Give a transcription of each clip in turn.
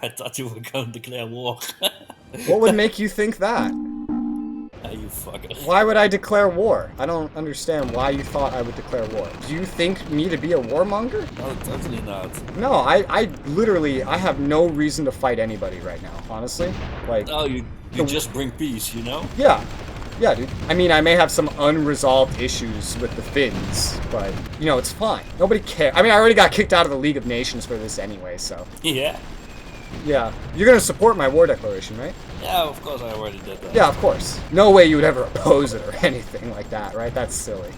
I thought you were going to declare war. What would make you think that? You fucker. Why would I declare war? I don't understand why you thought I would declare war. Do you think me to be a warmonger? No, totally not. No, I literally, I have no reason to fight anybody right now, honestly. Like, No, you just bring peace, you know? yeah. Yeah, dude. I mean, I may have some unresolved issues with the Finns, but, you know, it's fine. Nobody cares. I mean, I already got kicked out of the League of Nations for this anyway, so. Yeah. Yeah. You're gonna support my war declaration, right? Yeah, of course I already did that. Yeah, of course. No way you would ever oppose it or anything like that, right? That's silly.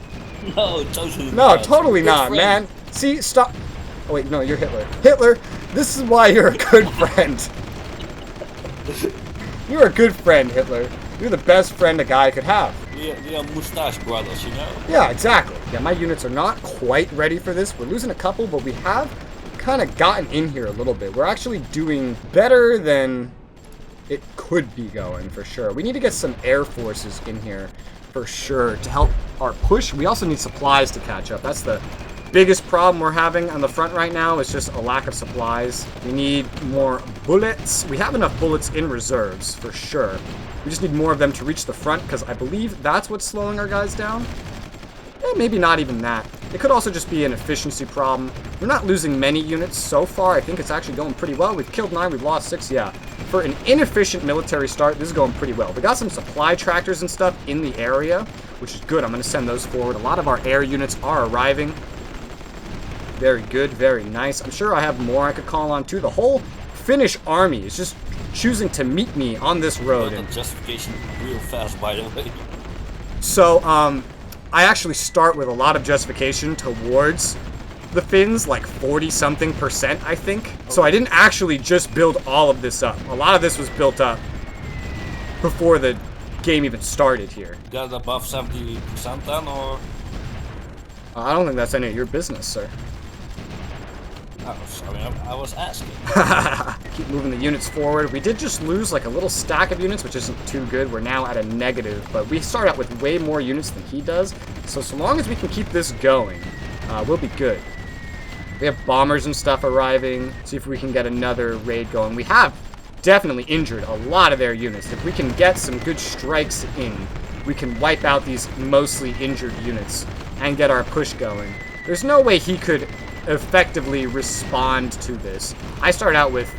No, totally No, not. totally Good not, friend. man. See, stop. Oh, wait, no, you're Hitler. Hitler, this is why you're a good friend. You're a good friend, Hitler. You're the best friend a guy could have. We are mustache brothers, you know? Yeah, exactly. Yeah, my units are not quite ready for this. We're losing a couple, but we have kind of gotten in here a little bit. We're actually doing better than it could be going, for sure. We need to get some air forces in here, for sure, to help our push. We also need supplies to catch up. That's the biggest problem we're having on the front right now, is just a lack of supplies. We need more bullets. We have enough bullets in reserves, for sure. We just need more of them to reach the front, because I believe that's what's slowing our guys down. Maybe not even that. It could also just be an efficiency problem. We're not losing many units so far. I think it's actually going pretty well. We've killed 9, we've lost 6, yeah. For an inefficient military start, this is going pretty well. We got some supply tractors and stuff in the area, which is good. I'm going to send those forward. A lot of our air units are arriving. Very good, very nice. I'm sure I have more I could call on too. The whole Finnish army is just choosing to meet me on this road. And justification real fast, by the way. So, I actually start with a lot of justification towards the Finns, like 40-something%, I think. So I didn't actually just build all of this up. A lot of this was built up before the game even started here. Got above 70% then, or? I don't think that's any of your business, sir. Oh, sorry, I was asking. Keep moving the units forward. We did just lose like a little stack of units, which isn't too good. We're now at a negative, but we start out with way more units than he does. So long as we can keep this going, we'll be good. We have bombers and stuff arriving. See if we can get another raid going. We have definitely injured a lot of their units. If we can get some good strikes in, we can wipe out these mostly injured units and get our push going. There's no way he could effectively respond to this. I start out with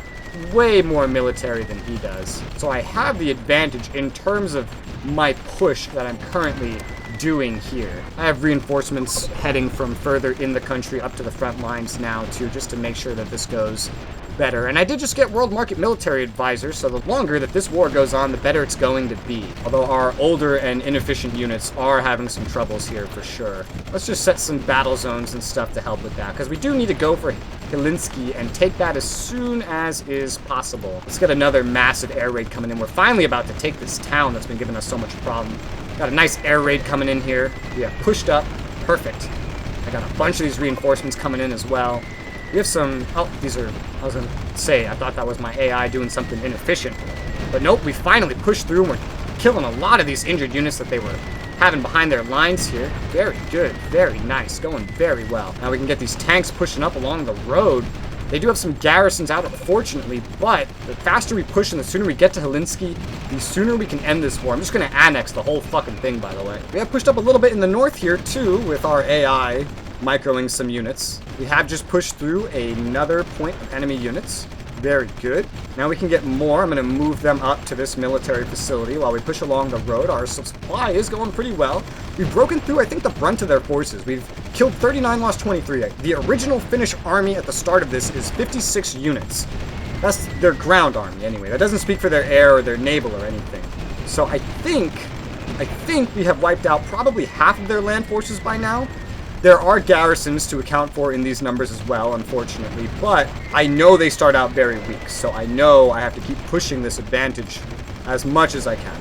way more military than he does, so I have the advantage in terms of my push that I'm currently doing here. I have reinforcements heading from further in the country up to the front lines now too, just to make sure that this goes better. And I did just get World Market Military Advisor, so the longer that this war goes on, the better it's going to be. Although our older and inefficient units are having some troubles here for sure. Let's just set some battle zones and stuff to help with that, because we do need to go for Helsinki and take that as soon as is possible. Let's get another massive air raid coming in. We're finally about to take this town that's been giving us so much problem. Got a nice air raid coming in here. We have pushed up. Perfect. I got a bunch of these reinforcements coming in as well. We have some... Oh, these are... I was going to say, I thought that was my AI doing something inefficient. But nope, we finally pushed through and we're killing a lot of these injured units that they were having behind their lines here. Very good. Very nice. Going very well. Now we can get these tanks pushing up along the road. They do have some garrisons out, unfortunately, but the faster we push and the sooner we get to Helsinki, the sooner we can end this war. I'm just going to annex the whole fucking thing, by the way. We have pushed up a little bit in the north here, too, with our AI microing some units. We have just pushed through another point of enemy units. Very good. Now we can get more. I'm going to move them up to this military facility while we push along the road. Our supply is going pretty well. We've broken through, I think, the brunt of their forces. We've killed 39, lost 23. The original Finnish army at the start of this is 56 units. That's their ground army, anyway. That doesn't speak for their air or their naval or anything. So I think we have wiped out probably half of their land forces by now. There are garrisons to account for in these numbers as well, unfortunately, but I know they start out very weak, so I know I have to keep pushing this advantage as much as I can.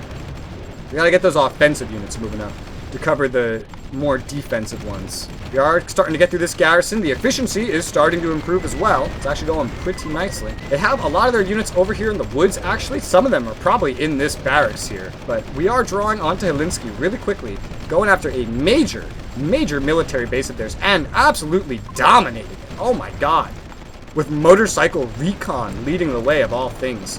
We gotta get those offensive units moving up to cover the more defensive ones. We are starting to get through this garrison. The efficiency is starting to improve as well. It's actually going pretty nicely. They have a lot of their units over here in the woods, actually. Some of them are probably in this barracks here, but we are drawing onto Helsinki really quickly, going after a major military base of theirs and absolutely dominating it. Oh my god. with motorcycle recon leading the way of all things.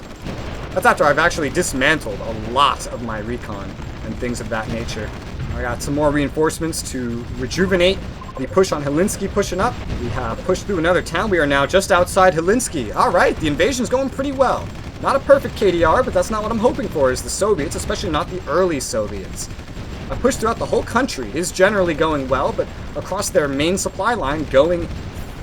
That's after I've actually dismantled a lot of my recon and things of that nature. I got some more reinforcements to rejuvenate the push on Helsinki pushing up. We have pushed through another town. We are now just outside Helsinki. Alright, the invasion's going pretty well. Not a perfect KDR, but that's not what I'm hoping for is the Soviets, especially not the early Soviets. A push throughout the whole country is generally going well, but across their main supply line going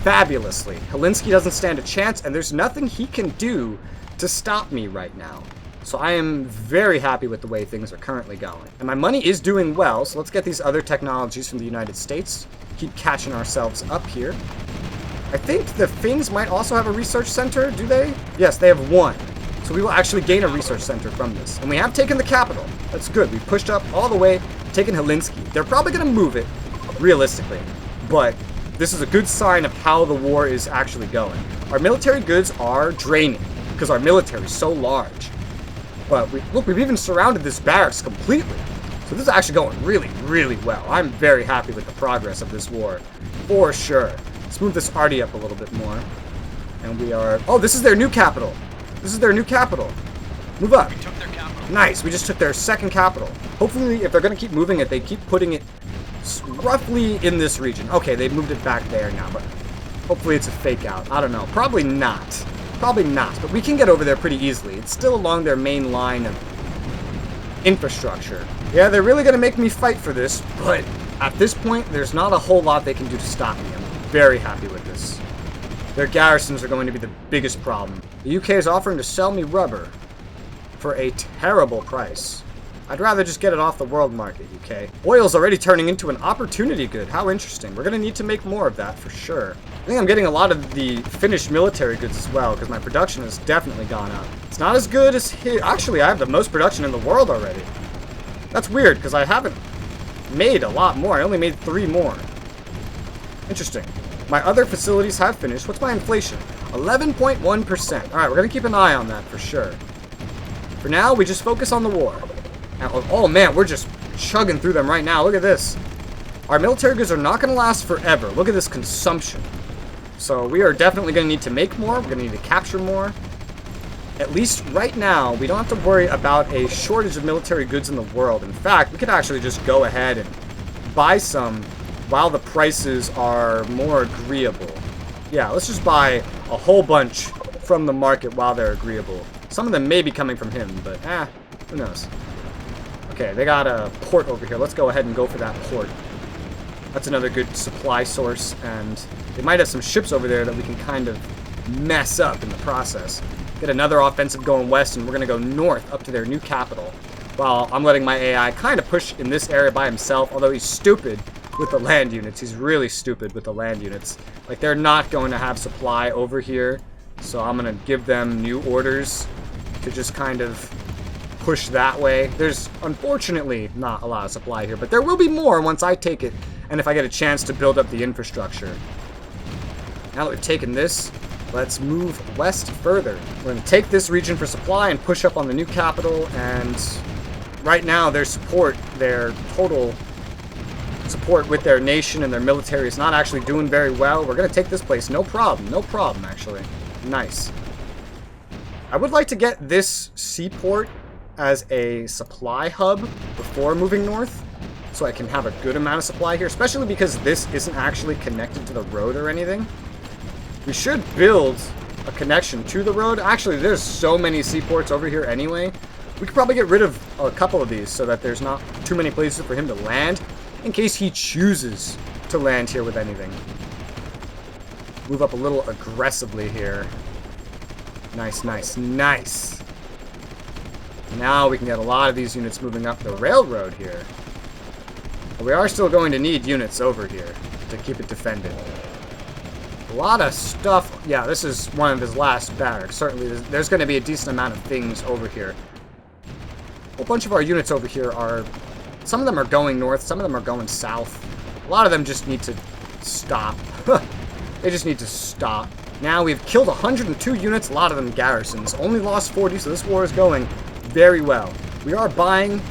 fabulously. Helsinki doesn't stand a chance, and there's nothing he can do to stop me right now. So I am very happy with the way things are currently going. And my money is doing well, so let's get these other technologies from the United States. Keep catching ourselves up here. I think the Finns might also have a research center, do they? Yes, they have one. So we will actually gain a research center from this. And we have taken the capital. That's good. We pushed up all the way, taken Helsinki. They're probably going to move it, realistically. But this is a good sign of how the war is actually going. Our military goods are draining because our military is so large. But we've even surrounded this barracks completely. So this is actually going really, really well. I'm very happy with the progress of this war. For sure. Let's move this arty up a little bit more. And we are... Oh, this is their new capital. This is their new capital. Move up. We took their capital. Nice. We just took their second capital. Hopefully, if they're going to keep moving it, they keep putting it roughly in this region. Okay, they moved it back there now, but hopefully it's a fake out. I don't know. Probably not. Probably not, but we can get over there pretty easily. It's still along their main line of infrastructure. Yeah, they're really going to make me fight for this, but at this point, there's not a whole lot they can do to stop me. I'm very happy with this. Their garrisons are going to be the biggest problem. The UK is offering to sell me rubber for a terrible price. I'd rather just get it off the world market, UK. Oil's already turning into an opportunity good. How interesting. We're going to need to make more of that for sure. I think I'm getting a lot of the finished military goods as well, because my production has definitely gone up. It's not as good as here. Actually, I have the most production in the world already. That's weird, because I haven't made a lot more. I only made 3 more. Interesting. My other facilities have finished. What's my inflation? 11.1%. Alright, we're going to keep an eye on that for sure. For now, we just focus on the war. Oh man, we're just chugging through them right now. Look at this. Our military goods are not going to last forever. Look at this consumption. So we are definitely going to need to make more. We're going to need to capture more. At least right now, we don't have to worry about a shortage of military goods in the world. In fact, we could actually just go ahead and buy some while the prices are more agreeable. Yeah, let's just buy a whole bunch from the market while they're agreeable. Some of them may be coming from him, but who knows. Okay, they got a port over here. Let's go ahead and go for that port. That's another good supply source, and they might have some ships over there that we can kind of mess up in the process. Get another offensive going west, and we're going to go north up to their new capital. While I'm letting my AI kind of push in this area by himself, although he's stupid with the land units. He's really stupid with the land units. Like, they're not going to have supply over here, so I'm going to give them new orders to just kind of push that way. There's unfortunately not a lot of supply here, but there will be more once I take it and if I get a chance to build up the infrastructure. Now that we've taken this, let's move west further. We're going to take this region for supply and push up on the new capital, and right now their total support with their nation and their military is not actually doing very well. We're going to take this place, no problem actually. Nice. I would like to get this seaport as a supply hub before moving north, so I can have a good amount of supply here, especially because this isn't actually connected to the road or anything. We should build a connection to the road. Actually, there's so many seaports over here anyway. We could probably get rid of a couple of these so that there's not too many places for him to land, in case he chooses to land here with anything. Move up a little aggressively here. Nice, nice, nice. Now we can get a lot of these units moving up the railroad here. But we are still going to need units over here to keep it defended. A lot of stuff. Yeah, this is one of his last barracks. Certainly, there's going to be a decent amount of things over here. A whole bunch of our units over here are... Some of them are going north, some of them are going south. A lot of them just need to stop. They just need to stop. Now we've killed 102 units, a lot of them garrisons. Only lost 40, so this war is going very well. We are buying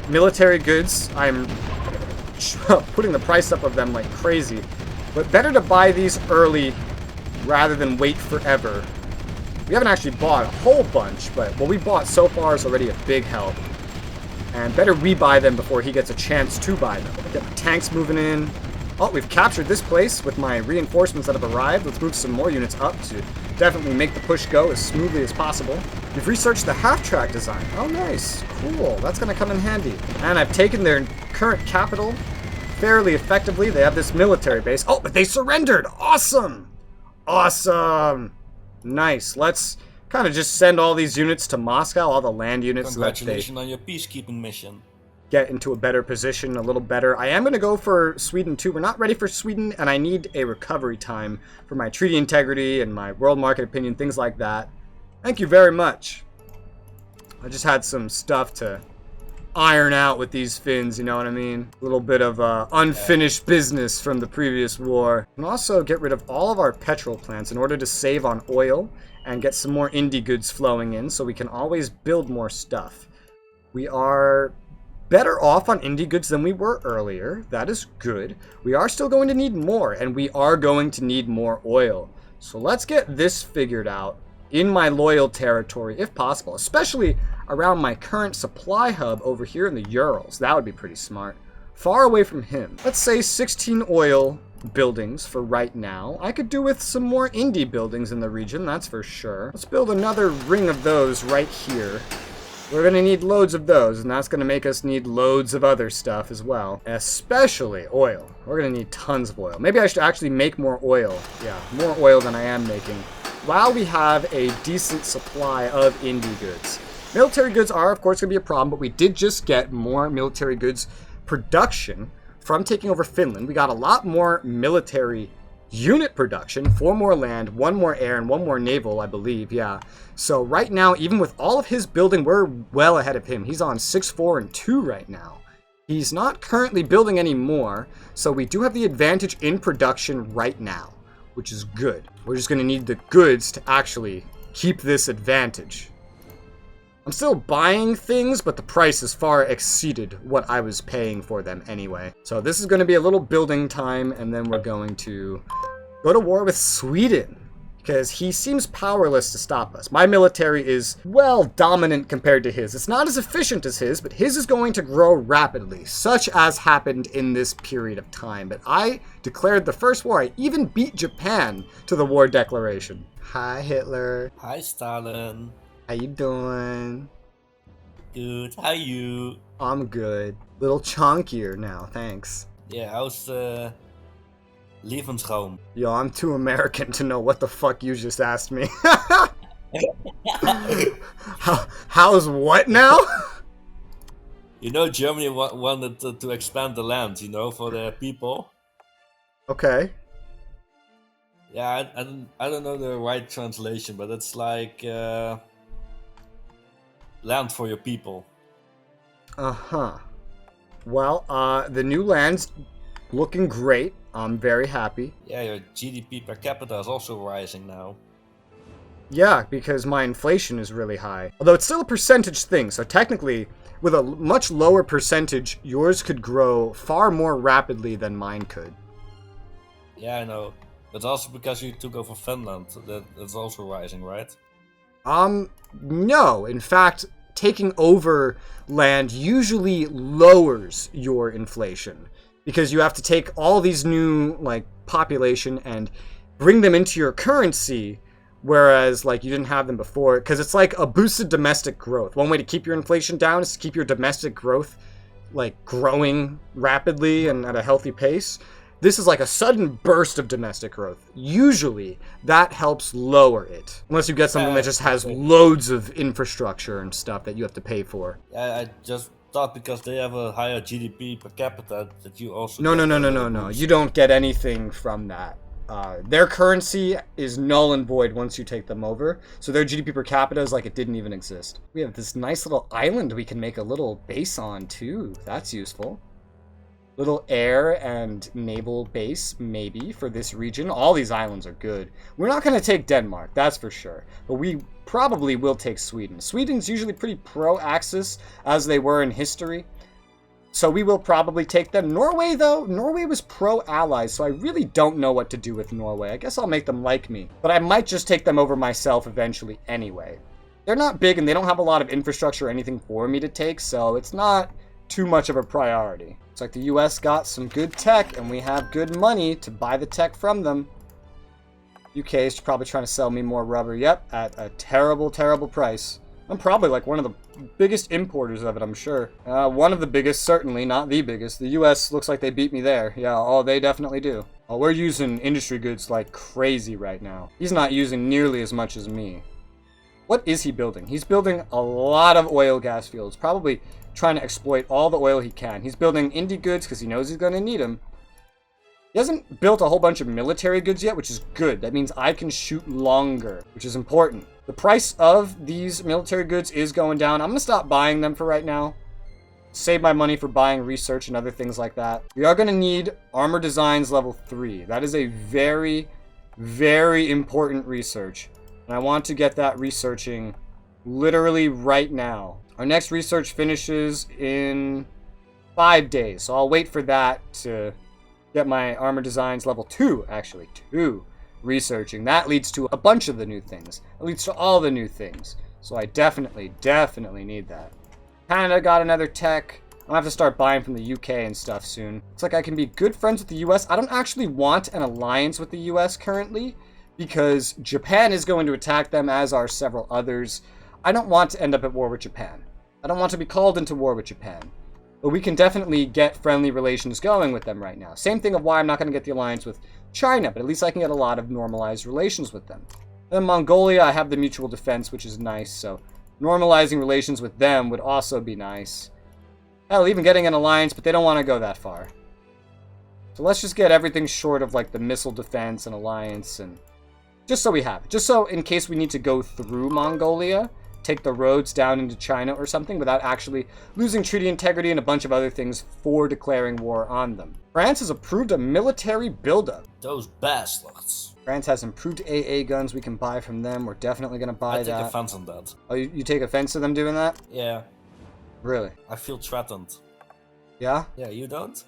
military goods. I'm putting the price up of them like crazy. But better to buy these early rather than wait forever. We haven't actually bought a whole bunch, but what we bought so far is already a big help. And better we buy them before he gets a chance to buy them. Get my tanks moving in. Oh, we've captured this place with my reinforcements that have arrived. Let's move some more units up to definitely make the push go as smoothly as possible. We've researched the half-track design. Oh, nice. Cool. That's going to come in handy. And I've taken their current capital fairly effectively. They have this military base. Oh, but they surrendered. Awesome. Awesome. Nice. Let's kind of just send all these units to Moscow, all the land units. Congratulations on your peacekeeping mission. Get into a better position, a little better. I am going to go for Sweden too. We're not ready for Sweden, and I need a recovery time for my treaty integrity and my world market opinion, things like that. Thank you very much. I just had some stuff to iron out with these Finns, you know what I mean? A little bit of unfinished business from the previous war. And also get rid of all of our petrol plants in order to save on oil and get some more indie goods flowing in so we can always build more stuff. We are better off on indie goods than we were earlier. That is good. We are still going to need more, and we are going to need more oil. So let's get this figured out in my loyal territory, if possible, especially around my current supply hub over here in the Urals. That would be pretty smart. Far away from him. Let's say 16 oil buildings for right now. I could do with some more indie buildings in the region, that's for sure. Let's build another ring of those right here. We're going to need loads of those, and that's going to make us need loads of other stuff as well. Especially oil. We're going to need tons of oil. Maybe I should actually make more oil. Yeah, more oil than I am making. While we have a decent supply of indie goods. Military goods are, of course, going to be a problem, but we did just get more military goods production from taking over Finland. We got a lot more military unit production, 4 more land, 1 more air, and 1 more naval, I believe, yeah. So right now, even with all of his building, we're well ahead of him. He's on 6, 4, and 2 right now. He's not currently building any more, so we do have the advantage in production right now, which is good. We're just going to need the goods to actually keep this advantage. I'm still buying things, but the price has far exceeded what I was paying for them anyway. So this is going to be a little building time, and then we're going to go to war with Sweden, because he seems powerless to stop us. My military is, well, dominant compared to his. It's not as efficient as his, but his is going to grow rapidly, such as happened in this period of time. But I declared the first war. I even beat Japan to the war declaration. Hi, Hitler. Hi, Stalin. How you doing? Good. How you? I'm good. Little chunkier now, thanks. Yeah, how's Lebensraum? Yo, I'm too American to know what the fuck you just asked me. How's what now? You know, Germany wanted to expand the land, you know, for their people. Okay. Yeah, I don't know the right translation, but it's like land for your people. Uh-huh. Well, the new land's looking great. I'm very happy. Yeah, your GDP per capita is also rising now. Yeah, because my inflation is really high. Although it's still a percentage thing, so technically, with a much lower percentage, yours could grow far more rapidly than mine could. Yeah, I know. But also because you took over Finland, that's also rising, right? No. In fact, taking over land usually lowers your inflation. Because you have to take all these new, like, population and bring them into your currency, whereas, like, you didn't have them before. Because it's like a boosted domestic growth. One way to keep your inflation down is to keep your domestic growth, like, growing rapidly and at a healthy pace. This is like a sudden burst of domestic growth. Usually, that helps lower it. Unless you get something that just has loads of infrastructure and stuff that you have to pay for. I just thought because they have a higher GDP per capita that you also... No. You don't get anything from that. Their currency is null and void once you take them over. So their GDP per capita is like it didn't even exist. We have this nice little island we can make a little base on too. That's useful. Little air and naval base, maybe, for this region. All these islands are good. We're not going to take Denmark, that's for sure. But we probably will take Sweden. Sweden's usually pretty pro-Axis, as they were in history. So we will probably take them. Norway, though, Norway was pro-allies, so I really don't know what to do with Norway. I guess I'll make them like me. But I might just take them over myself eventually anyway. They're not big, and they don't have a lot of infrastructure or anything for me to take, so it's not too much of a priority. It's like the US got some good tech, and we have good money to buy the tech from them. UK is probably trying to sell me more rubber. Yep, at a terrible, terrible price. I'm probably like one of the biggest importers of it, I'm sure. One of the biggest, certainly, not the biggest. The US looks like they beat me there. Yeah, oh, they definitely do. Oh, we're using industry goods like crazy right now. He's not using nearly as much as me. What is he building? He's building a lot of oil gas fields, probably trying to exploit all the oil he can. He's building indie goods because he knows he's going to need them. He hasn't built a whole bunch of military goods yet, which is good. That means I can shoot longer, which is important. The price of these military goods is going down. I'm going to stop buying them for right now. Save my money for buying research and other things like that. We are going to need armor designs level 3. That is a very, very important research. And I want to get that researching literally right now. Our next research finishes in 5 days. So I'll wait for that to get my armor designs level 2, actually, 2 researching. That leads to a bunch of the new things. It leads to all the new things. So I definitely need that. Canada got another tech. I'm gonna have to start buying from the UK and stuff soon. Looks like I can be good friends with the US. I don't actually want an alliance with the US currently because Japan is going to attack them, as are several others. I don't want to end up at war with Japan. I don't want to be called into war with Japan. But we can definitely get friendly relations going with them right now. Same thing of why I'm not going to get the alliance with China, but at least I can get a lot of normalized relations with them. Then Mongolia, I have the mutual defense, which is nice, so normalizing relations with them would also be nice. Hell, even getting an alliance, but they don't want to go that far. So let's just get everything short of like the missile defense and alliance, and just so we have it. Just so in case we need to go through Mongolia, take the roads down into China or something without actually losing treaty integrity and a bunch of other things for declaring war on them. France has approved a military buildup. Those bastards. France has improved AA guns we can buy from them. We're definitely going to buy that. I take offense on that. Oh, you take offense to them doing that? Yeah. Really? I feel threatened. Yeah? Yeah, you don't?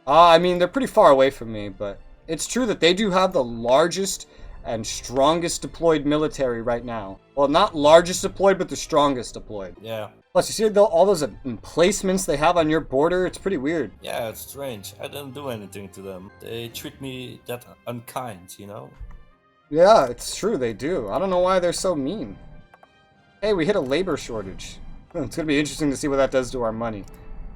I mean, they're pretty far away from me, but it's true that they do have the largest and strongest deployed military right now. Well, not largest deployed, but the strongest deployed. Yeah. Plus, you see all those emplacements they have on your border? It's pretty weird. Yeah, it's strange. I didn't do anything to them. They treat me that unkind, you know? Yeah, it's true, they do. I don't know why they're so mean. Hey, we hit a labor shortage. It's gonna be interesting to see what that does to our money.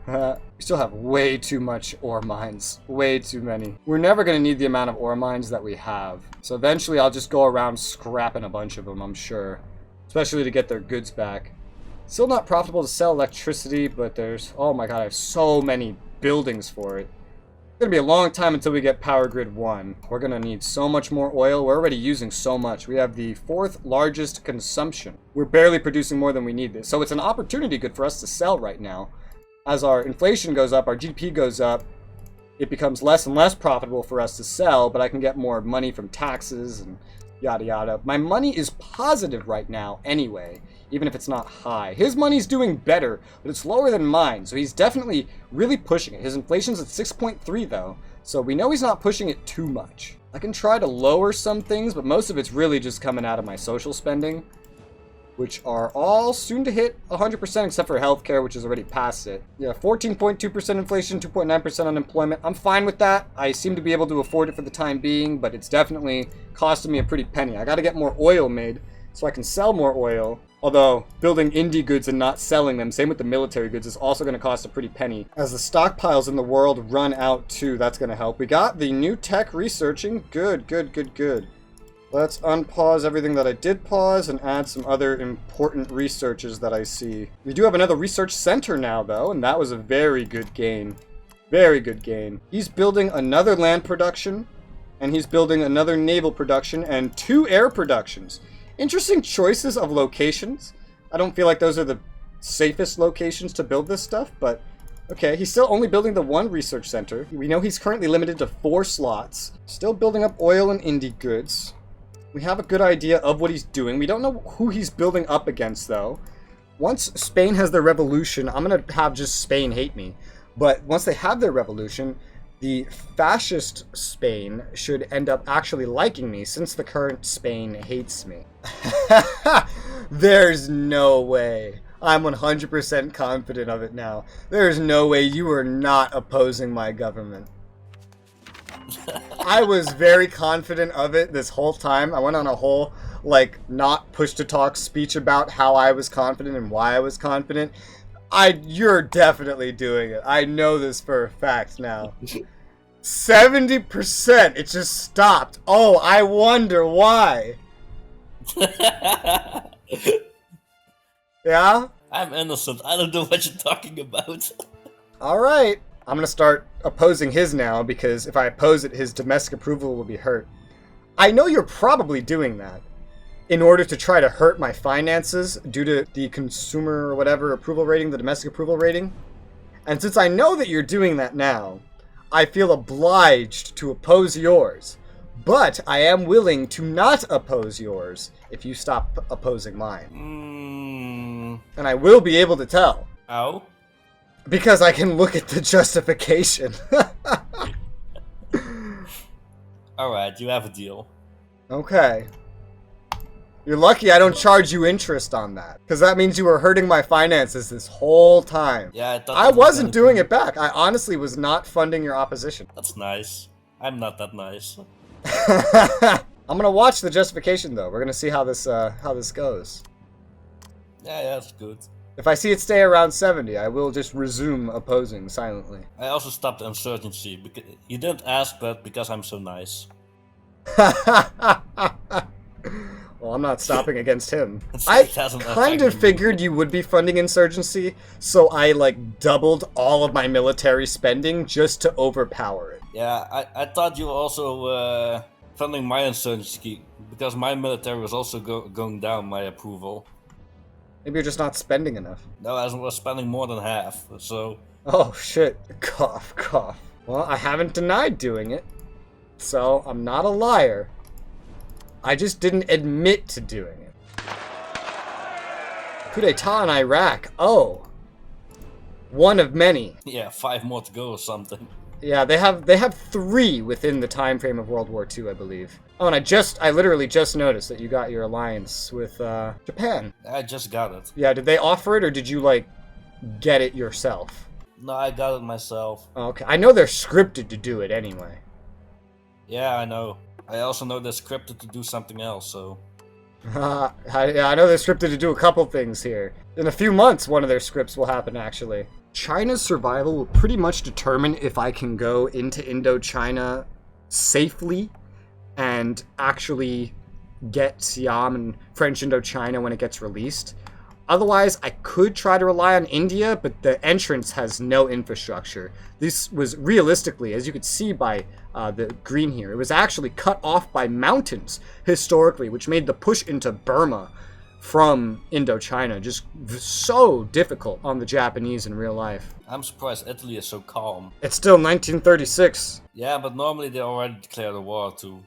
We still have way too much ore mines. Way too many. We're never going to need the amount of ore mines that we have. So eventually I'll just go around scrapping a bunch of them, I'm sure. Especially to get their goods back. Still not profitable to sell electricity, but there's... Oh my god, I have so many buildings for it. It's going to be a long time until we get Power Grid 1. We're going to need so much more oil. We're already using so much. We have the 4th largest consumption. We're barely producing more than we need this. So it's an opportunity good for us to sell right now. As our inflation goes up, our GDP goes up, it becomes less and less profitable for us to sell, but I can get more money from taxes and yada yada. My money is positive right now anyway, even if it's not high. His money's doing better, but it's lower than mine, so he's definitely really pushing it. His inflation's at 6.3 though, so we know he's not pushing it too much. I can try to lower some things, but most of it's really just coming out of my social spending, which are all soon to hit 100% except for healthcare, which is already past it. Yeah, 14.2% inflation, 2.9% unemployment. I'm fine with that. I seem to be able to afford it for the time being, but it's definitely costing me a pretty penny. I gotta get more oil made so I can sell more oil. Although, building indie goods and not selling them, same with the military goods, is also gonna cost a pretty penny. As the stockpiles in the world run out too, that's gonna help. We got the new tech researching. Good, good, good, good. Let's unpause everything that I did pause and add some other important researches that I see. We do have another research center now, though, and that was a very good gain. Very good gain. He's building another land production, and he's building another naval production, and 2 air productions. Interesting choices of locations. I don't feel like those are the safest locations to build this stuff, but okay, he's still only building the 1 research center. We know he's currently limited to 4 slots. Still building up oil and indie goods. We have a good idea of what he's doing. We don't know who he's building up against, though. Once Spain has their revolution, I'm going to have just Spain hate me. But once they have their revolution, the fascist Spain should end up actually liking me, since the current Spain hates me. There's no way. I'm 100% confident of it now. There's no way you are not opposing my government. I was very confident of it this whole time. I went on a whole, like, not push-to-talk speech about how I was confident and why I was confident. You're definitely doing it. I know this for a fact now. 70%! It just stopped. Oh, I wonder why. Yeah? I'm innocent. I don't know what you're talking about. Alright. I'm gonna start opposing his now, because if I oppose it, his domestic approval will be hurt. I know you're probably doing that in order to try to hurt my finances due to the consumer or whatever approval rating, the domestic approval rating. And since I know that you're doing that now, I feel obliged to oppose yours. But I am willing to not oppose yours if you stop opposing mine. And I will be able to tell. How? Because I can look at the justification. Alright, you have a deal. Okay. You're lucky I don't charge you interest on that. Because that means you were hurting my finances this whole time. Yeah, I wasn't doing it back. I honestly was not funding your opposition. That's nice. I'm not that nice. I'm gonna watch the justification though. We're gonna see how this goes. Yeah, that's good. If I see it stay around 70, I will just resume opposing silently. I also stopped the insurgency. Because you didn't ask that because I'm so nice. Well, I'm not stopping against him. It I hasn't kind of affected me. figured you would be funding insurgency, so I, like, doubled all of my military spending just to overpower it. Yeah, I thought you were also funding my insurgency because my military was also going down my approval. Maybe you're just not spending enough. No, I was spending more than half, so... Oh, shit. Cough, cough. Well, I haven't denied doing it, so I'm not a liar. I just didn't admit to doing it. Coup d'etat in Iraq. Oh. One of many. Yeah, 5 more to go or something. Yeah, they have 3 within the time frame of World War II, I believe. Oh, and I literally just noticed that you got your alliance with Japan. I just got it. Yeah, did they offer it or did you, like, get it yourself? No, I got it myself. Okay, I know they're scripted to do it anyway. Yeah, I know. I also know they're scripted to do something else, so... Yeah, I know they're scripted to do a couple things here. In a few months, one of their scripts will happen, actually. China's survival will pretty much determine if I can go into Indochina safely and actually get Siam and French Indochina when it gets released. Otherwise, I could try to rely on India, but the entrance has no infrastructure. This was realistically, as you could see by the green here, it was actually cut off by mountains historically, which made the push into Burma from Indochina just so difficult on the Japanese in real life. I'm surprised Italy is so calm. It's still 1936. Yeah, but normally they already declared a war too.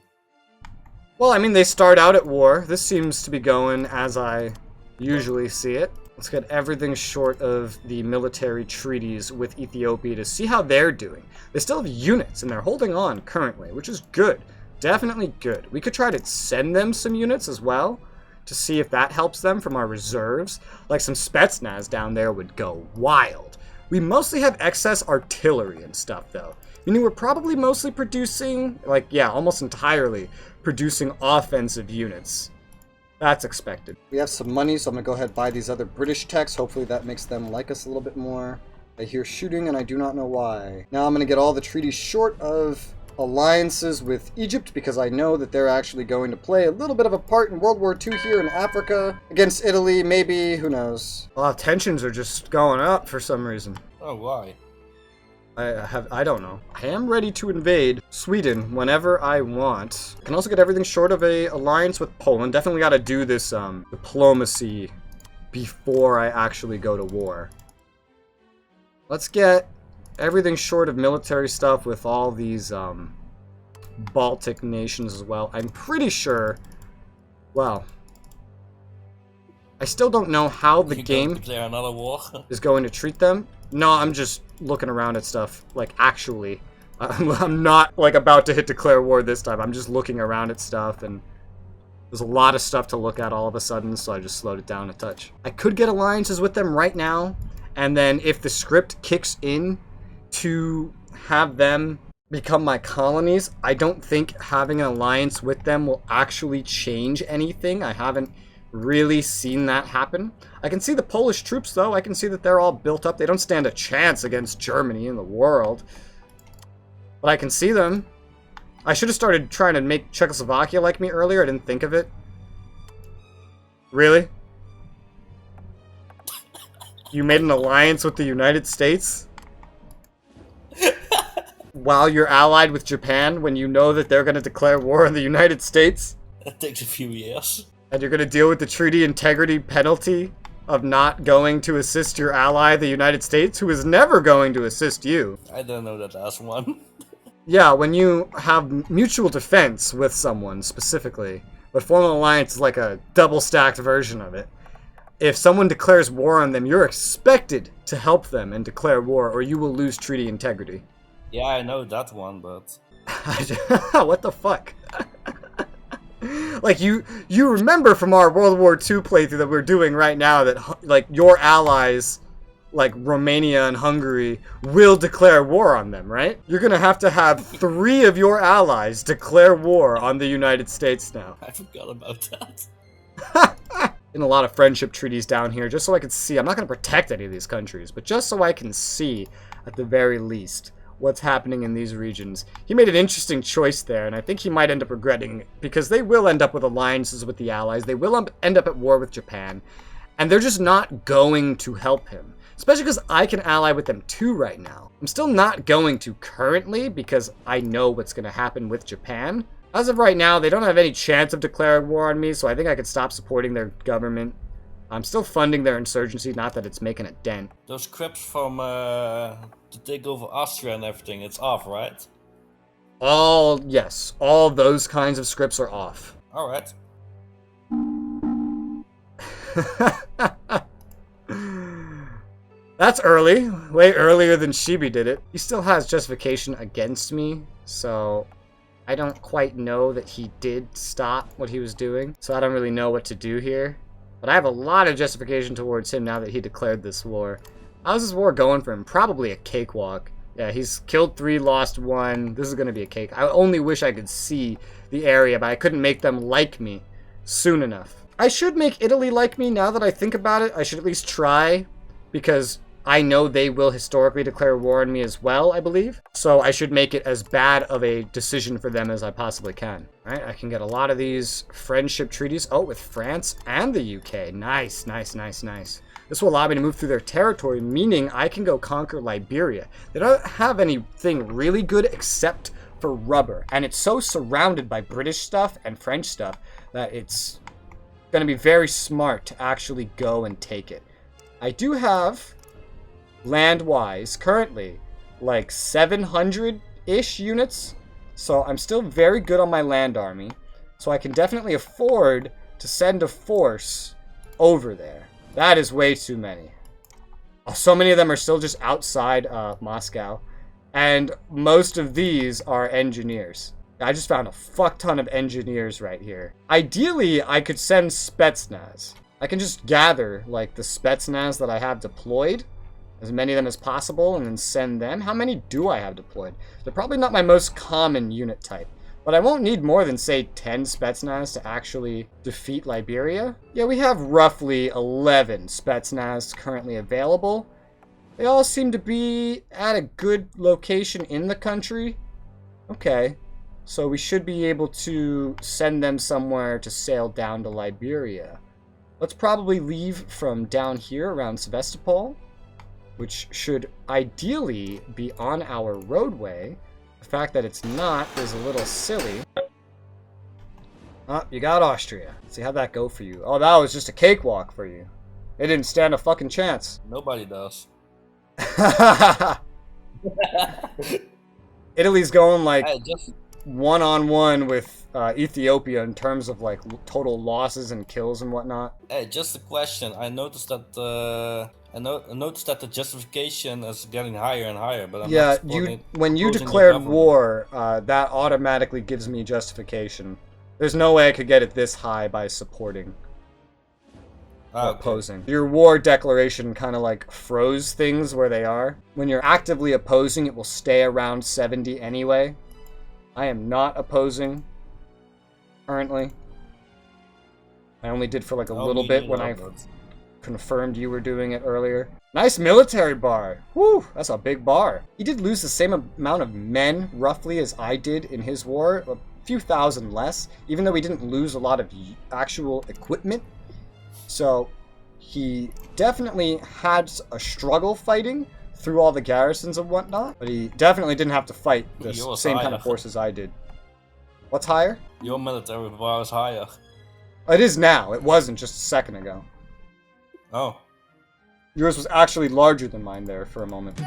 Well, I mean, they start out at war. This seems to be going as I usually see it. Let's get everything short of the military treaties with Ethiopia to see how they're doing. They still have units, and they're holding on currently, which is good. Definitely good. We could try to send them some units as well, to see if that helps them from our reserves. Like some Spetsnaz down there would go wild. We mostly have excess artillery and stuff, though. Meaning we're probably mostly producing, like, yeah, almost entirely producing offensive units. That's expected. We have some money, so I'm going to go ahead and buy these other British techs. Hopefully that makes them like us a little bit more. I hear shooting, and I do not know why. Now I'm going to get all the treaties short of alliances with Egypt, because I know that they're actually going to play a little bit of a part in World War II here in Africa. Against Italy, maybe. Who knows? Well, tensions are just going up for some reason. Oh, why? I don't know. I am ready to invade Sweden whenever I want. I can also get everything short of a alliance with Poland. Definitely got to do this diplomacy before I actually go to war. Let's get everything short of military stuff with all these Baltic nations as well. I'm pretty sure, well, I still don't know how the game declare another war. is going to treat them. No, I'm just looking around at stuff, like, actually. I'm not, like, about to hit declare war this time. I'm just looking around at stuff, and there's a lot of stuff to look at all of a sudden, so I just slowed it down a touch. I could get alliances with them right now, and then if the script kicks in to have them become my colonies, I don't think having an alliance with them will actually change anything. I haven't really seen that happen. I can see the Polish troops, though. I can see that they're all built up. They don't stand a chance against Germany in the world. But I can see them. I should have started trying to make Czechoslovakia like me earlier. I didn't think of it. Really? You made an alliance with the United States? While you're allied with Japan, when you know that they're going to declare war on the United States? That takes a few years. And you're going to deal with the treaty integrity penalty of not going to assist your ally, the United States, who is never going to assist you. I don't know that last one. Yeah, when you have mutual defense with someone specifically, but form an alliance is like a double-stacked version of it. If someone declares war on them, you're expected to help them and declare war, or you will lose treaty integrity. Yeah, I know that one, but... What the fuck? Like, you remember from our World War II playthrough that we're doing right now that, like, your allies, like Romania and Hungary, will declare war on them, right? You're gonna have to have 3 of your allies declare war on the United States now. I forgot about that. In a lot of friendship treaties down here, just so I can see. I'm not gonna protect any of these countries, but just so I can see, at the very least, what's happening in these regions. He made an interesting choice there, and I think he might end up regretting it, because they will end up with alliances with the Allies. They will end up at war with Japan, and they're just not going to help him. Especially because I can ally with them too right now. I'm still not going to currently, because I know what's going to happen with Japan. As of right now, they don't have any chance of declaring war on me, so I think I could stop supporting their government. I'm still funding their insurgency, not that it's making a dent. Those scripts from to take over Austria and everything, it's off, right? Yes. All those kinds of scripts are off. Alright. That's early. Way earlier than Shibi did it. He still has justification against me, so I don't quite know that he did stop what he was doing. So I don't really know what to do here. But I have a lot of justification towards him now that he declared this war. How's this war going for him? Probably a cakewalk. Yeah, he's killed 3, lost 1. This is going to be a cake. I only wish I could see the area, but I couldn't make them like me soon enough. I should make Italy like me now that I think about it. I should at least try, because I know they will historically declare war on me as well, I believe. So I should make it as bad of a decision for them as I possibly can. All right, I can get a lot of these friendship treaties. Oh, with France and the UK. Nice, nice, nice, nice. This will allow me to move through their territory, meaning I can go conquer Liberia. They don't have anything really good except for rubber. And it's so surrounded by British stuff and French stuff that it's going to be very smart to actually go and take it. I do have, land-wise, currently, like 700-ish units. So I'm still very good on my land army. So I can definitely afford to send a force over there. That is way too many. So many of them are still just outside Moscow. And most of these are engineers. I just found a fuck ton of engineers right here. Ideally, I could send Spetsnaz. I can just gather, like, the Spetsnaz that I have deployed, as many of them as possible, and then send them. How many do I have deployed? They're probably not my most common unit type. But I won't need more than, say, 10 Spetsnaz to actually defeat Liberia. Yeah, we have roughly 11 Spetsnaz currently available. They all seem to be at a good location in the country. Okay, so we should be able to send them somewhere to sail down to Liberia. Let's probably leave from down here around Sevastopol, which should ideally be on our roadway. The fact that it's not is a little silly. You got Austria. Let's see how'd that go for you. Oh, that was just a cakewalk for you. They didn't stand a fucking chance. Nobody does. Italy's going like one-on-one with Ethiopia in terms of like total losses and kills and whatnot. Hey, just a question. I noticed that I noticed that the justification is getting higher and higher, but I'm Yeah, not supporting, when you opposing the declared government. war, that automatically gives me justification. There's no way I could get it this high by supporting or opposing. Your war declaration kind of like froze things where they are. When you're actively opposing, it will stay around 70 anyway. I am not opposing currently. I only did for like a little bit when I confirmed you were doing it earlier. Nice military bar. Whew, that's a big bar. He did lose the same amount of men, roughly, as I did in his war. A few thousand less, even though he didn't lose a lot of actual equipment. So he definitely had a struggle fighting through all the garrisons and whatnot, but he definitely didn't have to fight the same kind of forces I did. What's higher? Your military bar is higher. It is now. It wasn't just a second ago. Oh. Yours was actually larger than mine there for a moment.